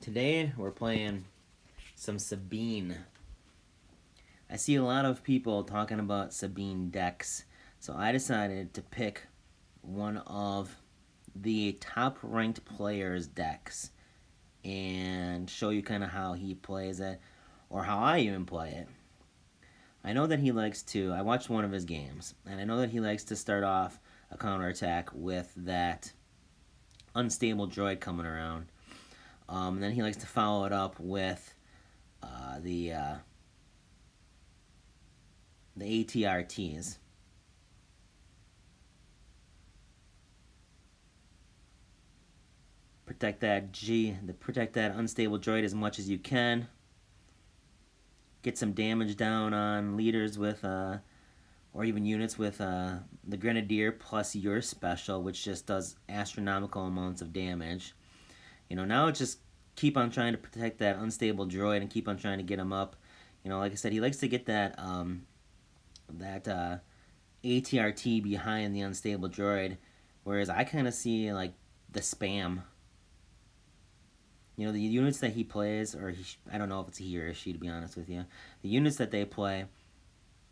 Today we're playing some Sabine. I see a lot of people talking about Sabine decks, so I decided to pick one of the top ranked players' decks and show you kind of how he plays it or how I even play it. I know that he likes to, I watched one of his games, and I know that he likes to start off a counterattack with that unstable droid coming around. And then he likes to follow it up with the ATRTs. Protect that unstable droid as much as you can. Get some damage down on leaders with, or even units with the Grenadier plus your special, which just does astronomical amounts of damage. Now it's just keep on trying to protect that unstable droid and keep on trying to get him up. Like I said, he likes to get that ATRT behind the unstable droid, whereas I kind of see like the spam. The units that he plays, or I don't know if it's he or she, to be honest with you. The units that they play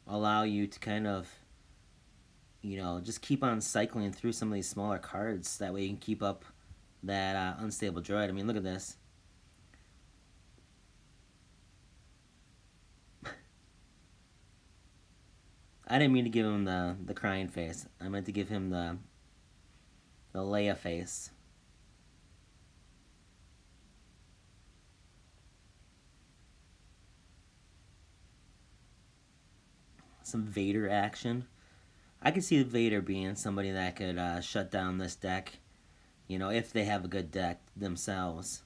allow you to kind of, just keep on cycling through some of these smaller cards. That way you can keep up that unstable droid. I mean, look at this. I didn't mean to give him the crying face. I meant to give him the Leia face. Some Vader action. I could see Vader being somebody that could shut down this deck, if they have a good deck themselves.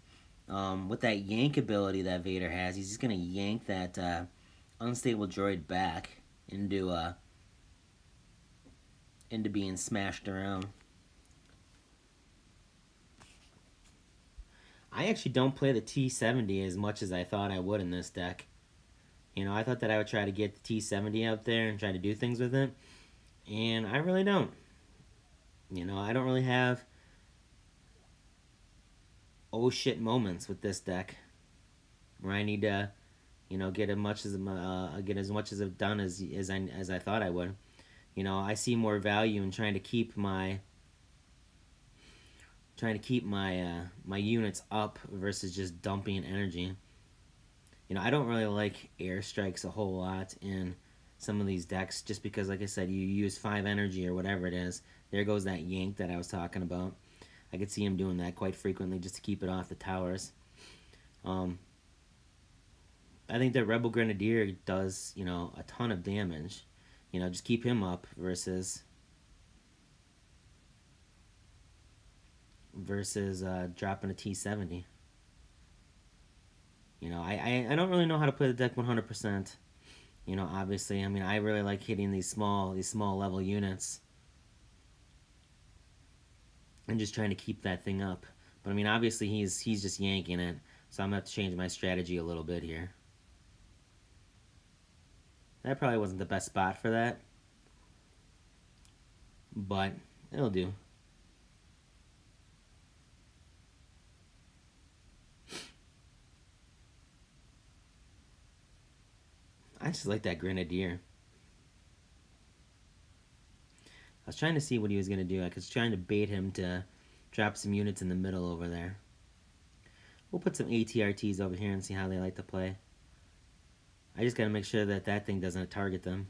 With that yank ability that Vader has, he's just going to yank that unstable droid back into being smashed around. I actually don't play the T70 as much as I thought I would in this deck. I thought that I would try to get the T70 out there and try to do things with it, and I really don't. I don't really have oh shit moments with this deck where I need to, get as much as I've done as I thought I would. I see more value in trying to keep my my units up versus just dumping energy. I don't really like airstrikes a whole lot in some of these decks just because, like I said, you use 5 energy or whatever it is. There goes that yank that I was talking about. I could see him doing that quite frequently just to keep it off the towers. I think that Rebel Grenadier does, a ton of damage. Just keep him up versus dropping a T70. I don't really know how to play the deck 100%. Obviously, I mean, I really like hitting these small level units and just trying to keep that thing up. But I mean, obviously he's just yanking it, so I'm gonna have to change my strategy a little bit here. That probably wasn't the best spot for that, but it'll do. I just like that Grenadier. I was trying to see what he was going to do. I was trying to bait him to drop some units in the middle over there. We'll put some ATRTs over here and see how they like to play. I just got to make sure that that thing doesn't target them.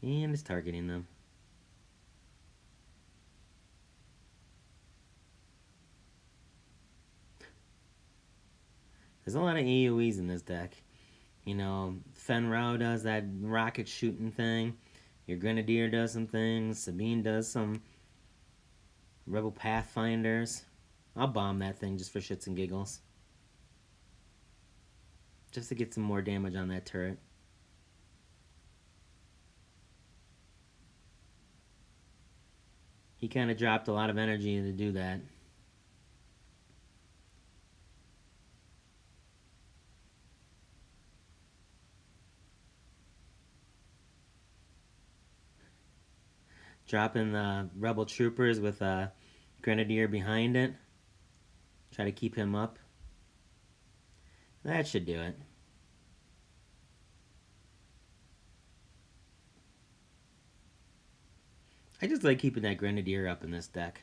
And it's targeting them. There's a lot of AoEs in this deck. Fenrau does that rocket shooting thing. Your Grenadier does some things. Sabine does some Rebel Pathfinders. I'll bomb that thing just for shits and giggles. Just to get some more damage on that turret. He kind of dropped a lot of energy to do that. Dropping the rebel troopers with a grenadier behind it. Try to keep him up. That should do it. I just like keeping that grenadier up in this deck.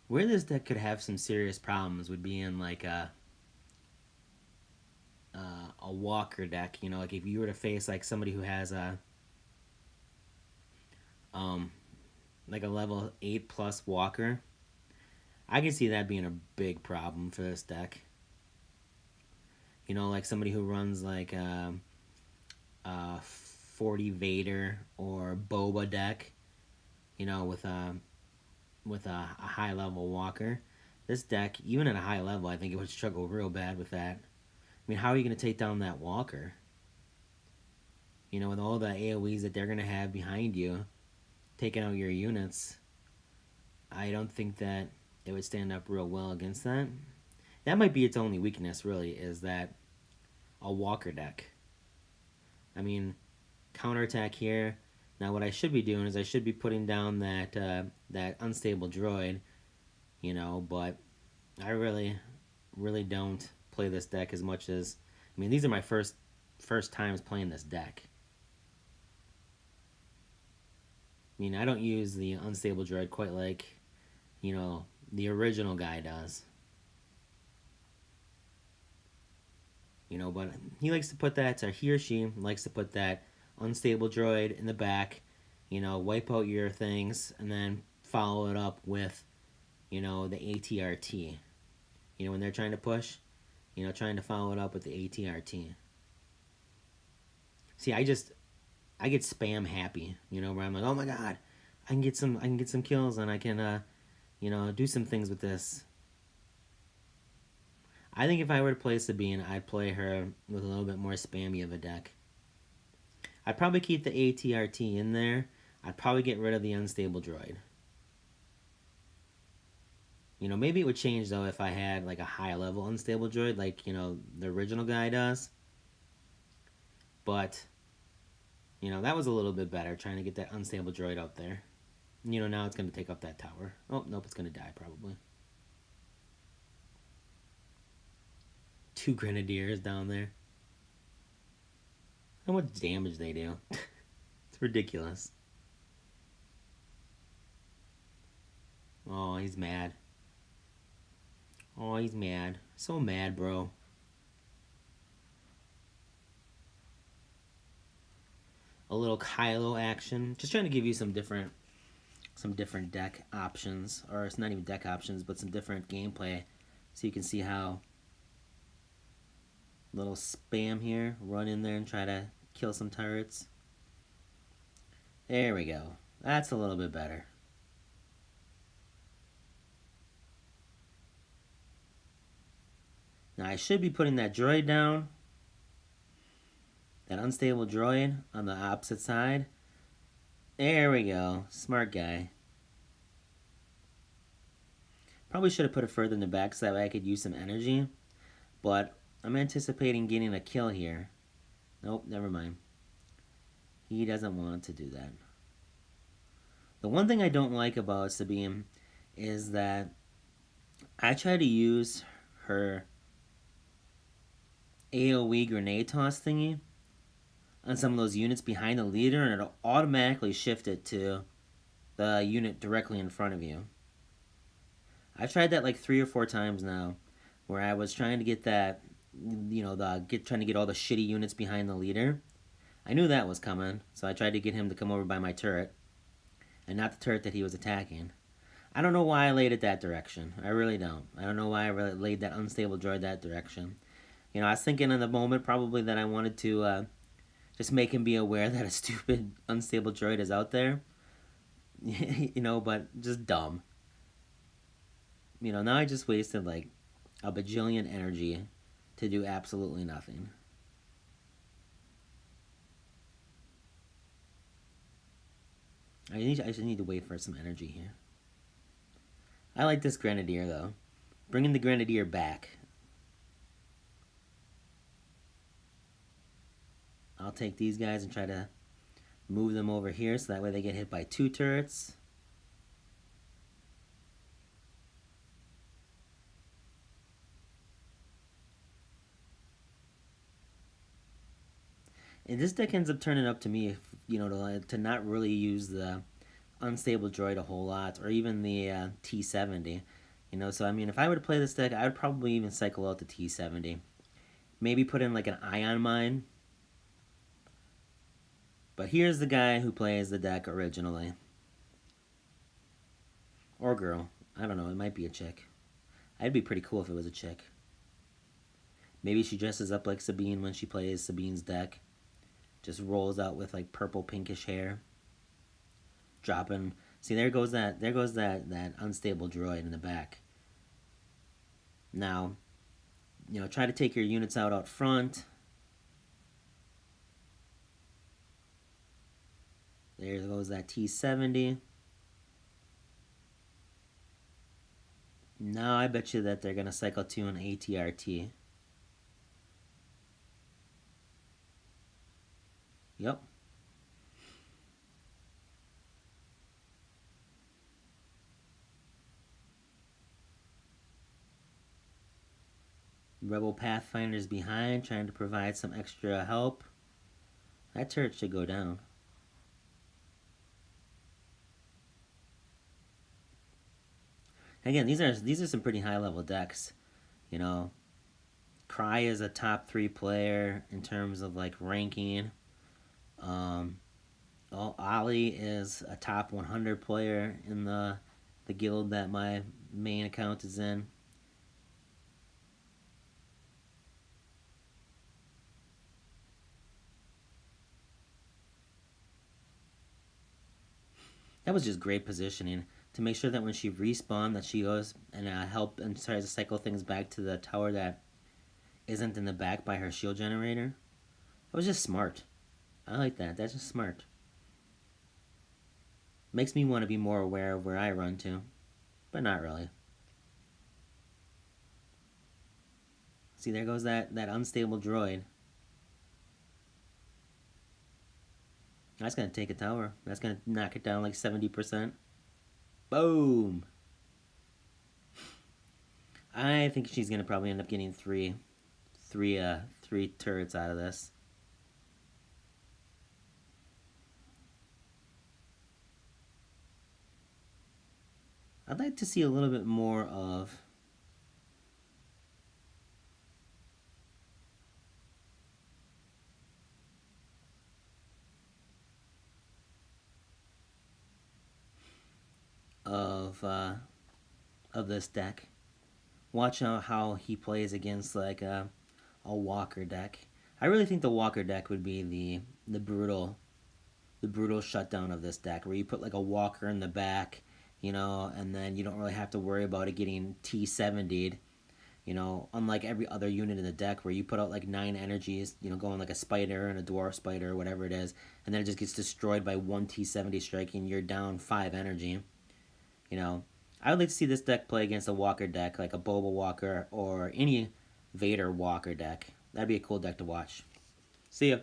Where this deck could have some serious problems would be in like a walker deck. You know, like if you were to face like somebody who has a like a level 8 plus walker, I can see that being a big problem for this deck. You know, like somebody who runs like a 40 Vader or Boba deck, you know, with a high level walker. This deck, even at a high level, I think it would struggle real bad with that. I mean, how are you going to take down that walker? You know, with all the AoEs that they're going to have behind you, taking out your units, I don't think that it would stand up real well against that. That might be its only weakness, really, is that a walker deck. I mean, counterattack here. Now, what I should be doing is I should be putting down that unstable droid, you know, but I really don't play this deck as much as... I mean, these are my first times playing this deck. I mean, I don't use the unstable droid quite like, you know, the original guy does. You know, but he likes to put that, or he or she likes to put that unstable droid in the back, you know, wipe out your things, and then follow it up with, you know, the ATRT. You know, when they're trying to push, you know, trying to follow it up with the ATRT. See, I get spam happy, you know, where I'm like, oh my god, I can get some kills, and I can, you know, do some things with this. I think if I were to play Sabine, I'd play her with a little bit more spammy of a deck. I'd probably keep the ATRT in there. I'd probably get rid of the unstable droid. You know, maybe it would change, though, if I had, like, a high-level unstable droid, like, you know, the original guy does. But, you know, that was a little bit better, trying to get that unstable droid out there. You know, now it's going to take up that tower. Oh, nope, it's going to die, probably. 2 grenadiers down there. How much damage they do. It's ridiculous. Oh, he's mad. Oh, he's mad. So mad, bro. A little Kylo action. Just trying to give you some different deck options. Or it's not even deck options, but some different gameplay. So you can see how... Little spam here. Run in there and try to kill some turrets. There we go. That's a little bit better. Now I should be putting that droid down. That unstable droid on the opposite side. There we go. Smart guy. Probably should have put it further in the back so that way I could use some energy. But I'm anticipating getting a kill here. Nope, never mind. He doesn't want to do that. The one thing I don't like about Sabine is that I try to use her AoE grenade toss thingy on some of those units behind the leader, and it'll automatically shift it to the unit directly in front of you. I've tried that like 3 or 4 times now, where I was trying to get that, you know, trying to get all the shitty units behind the leader. I knew that was coming, so I tried to get him to come over by my turret, and not the turret that he was attacking. I don't know why I laid it that direction. I really don't. I don't know why I really laid that unstable droid that direction. You know, I was thinking in the moment probably that I wanted to just make him be aware that a stupid unstable droid is out there. You know, but just dumb. You know, now I just wasted like a bajillion energy to do absolutely nothing. I just need to wait for some energy here. I like this Grenadier, though. Bringing the Grenadier back. I'll take these guys and try to move them over here so that way they get hit by 2 turrets. And this deck ends up turning up to me, if, you know, to not really use the unstable droid a whole lot, or even the T70. You know, so I mean, if I were to play this deck, I would probably even cycle out the T70. Maybe put in like an ion mine. But here's the guy who plays the deck originally. Or girl. I don't know, it might be a chick. I'd be pretty cool if it was a chick. Maybe she dresses up like Sabine when she plays Sabine's deck. Just rolls out with like purple pinkish hair. Dropping. See, there goes that unstable droid in the back. Now, you know, try to take your units out front. There goes that T70. Now I bet you that they're going to cycle to an ATRT. Yep. Rebel Pathfinder's behind, trying to provide some extra help. That turret should go down. Again, these are some pretty high level decks. You know, Cry is a top 3 player in terms of like ranking. Ollie is a top 100 player in the guild that my main account is in. That was just great positioning to make sure that when she respawned that she goes and help and tries to cycle things back to the tower that isn't in the back by her shield generator. That was just smart. I like that. That's just smart. Makes me want to be more aware of where I run to, but not really. See, there goes that unstable droid. That's going to take a tower. That's going to knock it down like 70%. Boom! I think she's going to probably end up getting three turrets out of this. I'd like to see a little bit more of this deck. Watch how he plays against like a Walker deck. I really think the Walker deck would be the brutal shutdown of this deck, where you put like a Walker in the back, you know, and then you don't really have to worry about it getting T70'd, you know, unlike every other unit in the deck where you put out like 9 energies, you know, going like a spider and a dwarf spider or whatever it is, and then it just gets destroyed by 1 T70 strike and you're down 5 energy. You know, I would like to see this deck play against a Walker deck, like a Boba Walker or any Vader Walker deck. That'd be a cool deck to watch. See ya.